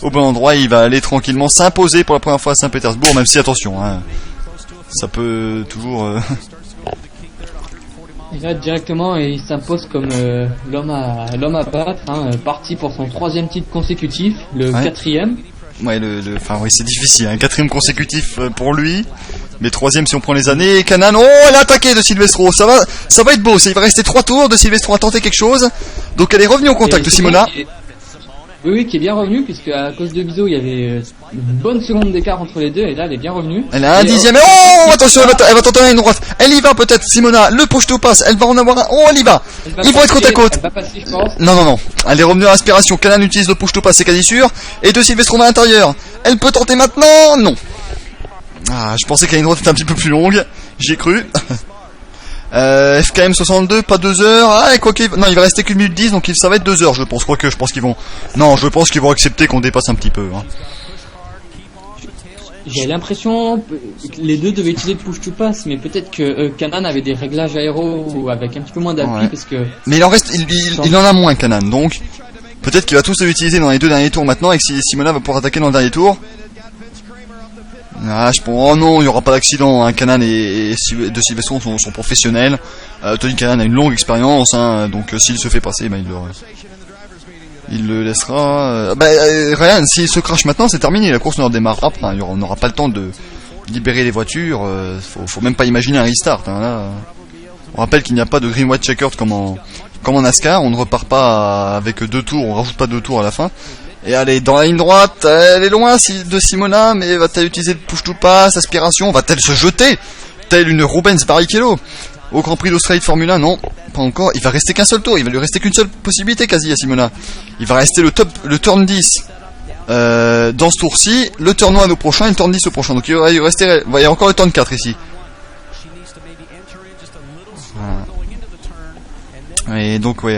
B: au bon endroit. Il va aller tranquillement s'imposer pour la première fois à Saint-Pétersbourg, même si attention, hein, ça peut toujours...
A: Et là directement il s'impose comme l'homme à battre, hein, parti pour son 3ème titre consécutif, le 4ème.
B: Ouais, enfin oui, c'est difficile, hein, 4ème consécutif pour lui, mais 3ème si on prend les années. Canan, oh, elle a attaqué de Silvestro, ça va être beau, il va rester 3 tours, de Silvestro a tenté quelque chose, donc elle est revenue au contact de Simona.
A: Oui, qui est bien revenue, puisque à cause de Viso, il y avait une bonne seconde d'écart entre les deux, et là, elle est bien revenue.
B: Elle a un dixième, oh, attention, elle va tenter une droite, elle y va peut-être, Simona, le push to pass, elle va en avoir un, oh, elle y va, ils vont être côte à côte.
A: Elle va passer, je pense.
B: Non, elle est revenue à l'aspiration, Canan utilise le push to pass, c'est quasi sûr, et de Silvestro à l'intérieur, elle peut tenter maintenant, non. Ah, je pensais que la ligne droite était un petit peu plus longue, j'y ai cru. FKM 62, pas 2 heures. Ah, quoi qu'il... Non, il va rester qu'une minute 10, donc ça va être 2 heures, je pense. Quoique, je pense qu'ils vont... Non, je pense qu'ils vont accepter qu'on dépasse un petit peu. Hein.
A: J'ai l'impression que les deux devaient utiliser le push to pass, mais peut-être que Canan avait des réglages aéro avec un petit peu moins d'appui, ouais. Parce que...
B: Mais il en reste... Il en a moins, Canan, donc... Peut-être qu'il va tous l'utiliser dans les 2 derniers tours maintenant, et que Simona va pouvoir attaquer dans le dernier tour. Ah, oh non, il n'y aura pas d'accident, hein. Canan et De Silvestro sont professionnels. Tony Canan a une longue expérience, hein, donc s'il se fait passer, il le laissera. Ryan, s'il se crache maintenant, c'est terminé, la course ne redémarrera pas. Hein. On n'aura pas le temps de libérer les voitures. Faut même pas imaginer un restart. Hein, là. On rappelle qu'il n'y a pas de green white checkered comme en NASCAR. On ne repart pas avec 2 tours, on rajoute pas 2 tours à la fin. Et allez, dans la ligne droite, elle est loin de Simona, mais va-t-elle utiliser le push to pass, aspiration, va-t-elle se jeter telle une Rubens Barrichello au Grand Prix d'Australie de Formule 1? Non, pas encore. Il va rester qu'un seul tour, il va lui rester qu'une seule possibilité quasi à Simona. Il va rester le turn 10 dans ce tour-ci, le turn 1 au prochain et le turn 10 au prochain. Donc il va y a encore le turn 4 ici. Voilà. Et donc ouais,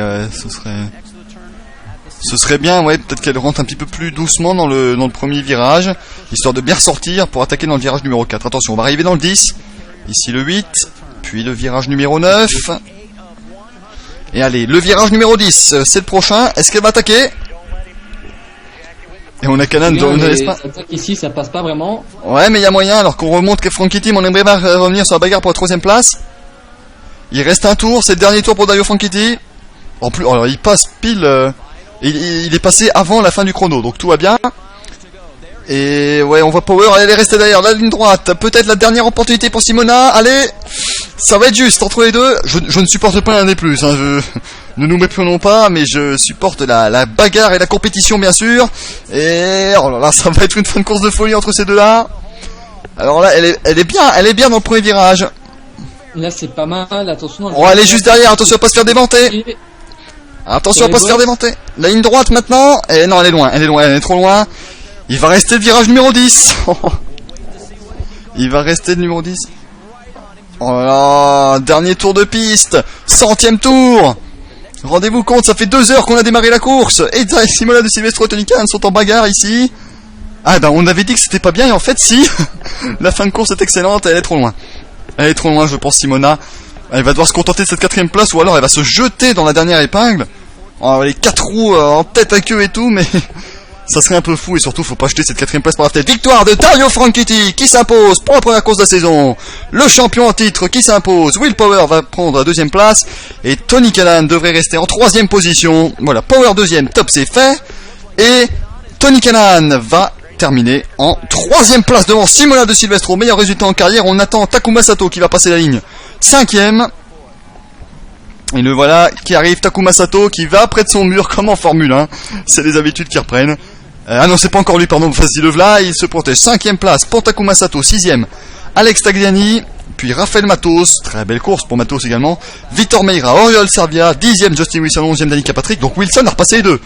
B: ce serait bien, ouais, peut-être qu'elle rentre un petit peu plus doucement dans le premier virage, histoire de bien ressortir pour attaquer dans le virage numéro 4. Attention, on va arriver dans le 10, ici le 8, puis le virage numéro 9. Et allez, le virage numéro 10, c'est le prochain. Est-ce qu'elle va attaquer? Et on a Canan dans l'espace.
A: Ici, ça passe pas vraiment.
B: Ouais, mais il y a moyen, alors qu'on remonte que Franchitti, on aimerait bien revenir sur la bagarre pour la 3ème place. Il reste un tour, c'est le dernier tour pour Dario Franchitti. En plus, alors il passe pile... Il est passé avant la fin du chrono, donc tout va bien. Et ouais, on voit Power, elle est restée derrière la ligne droite. Peut-être la dernière opportunité pour Simona. Allez, ça va être juste entre les deux. Je ne supporte pas l'un des plus. Hein. Ne nous méprenons pas, mais je supporte la bagarre et la compétition, bien sûr. Et oh là là, ça va être une fin de course de folie entre ces deux-là. Alors là, elle est bien dans le premier virage.
A: Là, c'est pas mal. Attention.
B: Oh, elle est juste derrière. Attention à pas se faire démonter. Attention à pas se faire démonter. La ligne droite maintenant. Et non, elle est loin, elle est trop loin. Il va rester le virage numéro 10. Il va rester le numéro 10. Oh là là, dernier tour de piste. 100e tour. Rendez-vous compte, ça fait 2 heures qu'on a démarré la course. Et Simona de Silvestro et Tony Kanaan sont en bagarre ici. Ah ben on avait dit que c'était pas bien et en fait si. La fin de course est excellente, elle est trop loin. Elle est trop loin, je pense, Simona. Elle va devoir se contenter de cette 4ème place ou alors elle va se jeter dans la dernière épingle. Oh, les 4 roues en tête à queue et tout, mais ça serait un peu fou et surtout faut pas jeter cette 4ème place par la tête. Victoire de Dario Franchitti qui s'impose pour la première course de la saison. Le champion en titre qui s'impose. Will Power va prendre la 2ème place et Tony Kanaan devrait rester en 3ème position. Voilà, Power 2ème, top, c'est fait. Et Tony Kanaan va terminer en 3ème place devant Simona de Silvestro. Meilleur résultat en carrière. On attend Takuma Sato qui va passer la ligne 5ème. Et le voilà qui arrive, Takuma Sato qui va près de son mur comme en Formule 1. C'est les habitudes qui reprennent. Ah non, c'est pas encore lui, pardon. Vas-y, le voilà, il se protège. 5ème place pour Takuma Sato. 6ème Alex Tagliani. Puis Rafael Matos. Très belle course pour Matos également. Vitor Meira, Oriol Servia. 10ème Justin Wilson. 11ème Danica Patrick. Donc Wilson a repassé les deux.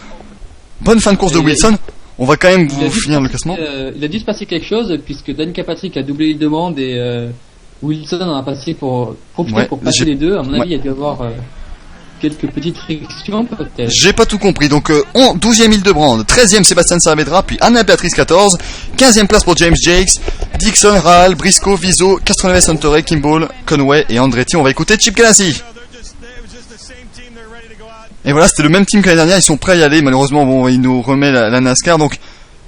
B: Bonne fin de course de Wilson. On va quand même finir le classement.
A: Il a dû se passer quelque chose puisque Danica Patrick a doublé les demandes et Wilson en a passé pour passer les deux. À mon avis, il y a dû avoir quelques petites frictions peut-être.
B: J'ai pas tout compris. Donc 12ème Hildebrand, 13ème Sébastien Saavedra, puis Anna Beatrice 14, 15ème place pour James Jakes, Dixon, Rahal, Briscoe, Viso, Castroneves, Hunter, Kimball, Conway et Andretti. On va écouter Chip Ganassi. Et voilà, c'était le même team que l'année dernière, ils sont prêts à y aller. Malheureusement, bon, il nous remet la NASCAR. Donc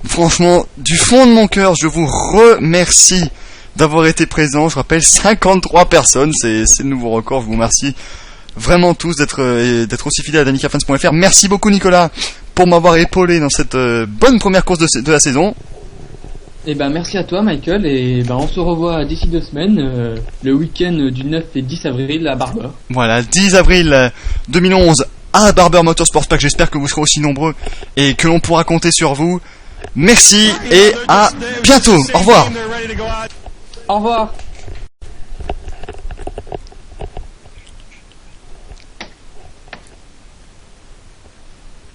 B: franchement, du fond de mon cœur, je vous remercie d'avoir été présents. Je rappelle 53 personnes, c'est le nouveau record. Je vous remercie vraiment tous d'être aussi fidèles à danicafans.fr. Merci beaucoup Nicolas pour m'avoir épaulé dans cette bonne première course de la saison.
A: Et ben merci à toi Michael et ben on se revoit d'ici 2 semaines le week-end du 9 et 10 avril à Barber.
B: Voilà, 10 avril 2011 à Barber Motorsport Park. J'espère que vous serez aussi nombreux et que l'on pourra compter sur vous. Merci et à bientôt. Au revoir.
A: Au revoir.